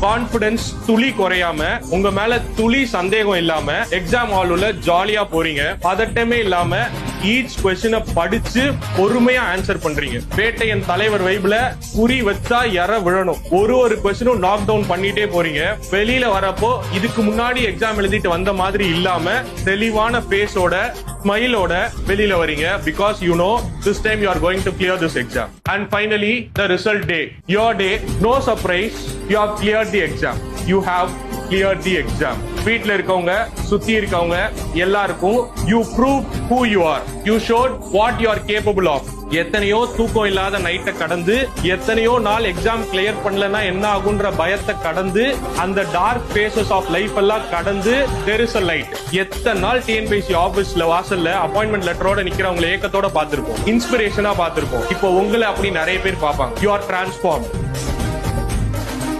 Confidence துளி குறையாம, உங்க மேல துளி சந்தேகம் இல்லாம எக்ஸாம் ஹால் உள்ள ஜாலியா போறீங்க. பதட்டமே இல்லாம ஈச் கொஸ்டினை படிச்சு பொறுமையா ஆன்சர் பண்றீங்க. வேட்டையன் தலைவர் வைப்ல குறி வச்சா எற விழணும். ஒரு கொஸ்டினும் நாக் டவுன் பண்ணிட்டே போறீங்க. வெளியில வரப்போ இதுக்கு முன்னாடி எக்ஸாம் எழுதிட்டு வந்த மாதிரி இல்லாம தெளிவான பேஸோட ஸ்மைலோட வெளியில வரீங்க. Because you know this time you are going to clear this exam. And finally the result day, your day, no surprise, you have cleared the exam. You have cleared the exam. வீட்ல இருக்கவங்க சுத்தி இருக்கவங்க எல்லாருக்கும் you proved who you are. You showed what you are capable of. எத்தனையோ தூக்கம் இல்லாத நைட்டை கடந்து, எத்தனையோ நாள் எக்ஸாம் கிளியர் பண்ணலன்னா என்ன ஆகுன்ற பயத்தை கடந்து, அந்த டார்க் பேசஸ் ஆஃப் லைஃப் எல்லாம் கடந்து there is a light. எத்தனை நாள் டிஎன்பிஎஸ்சி ஆபீஸ்ல வாசல்ல அப்பாயின்மெண்ட் லெட்டரோட நிக்கிறவங்களை ஏக்கத்தோட பார்த்திருப்போம், இன்ஸ்பிரேஷனா பார்த்திருப்போம். இப்போ உங்களை அப்படி நிறைய பேர் பார்ப்பாங்க. You are transformed.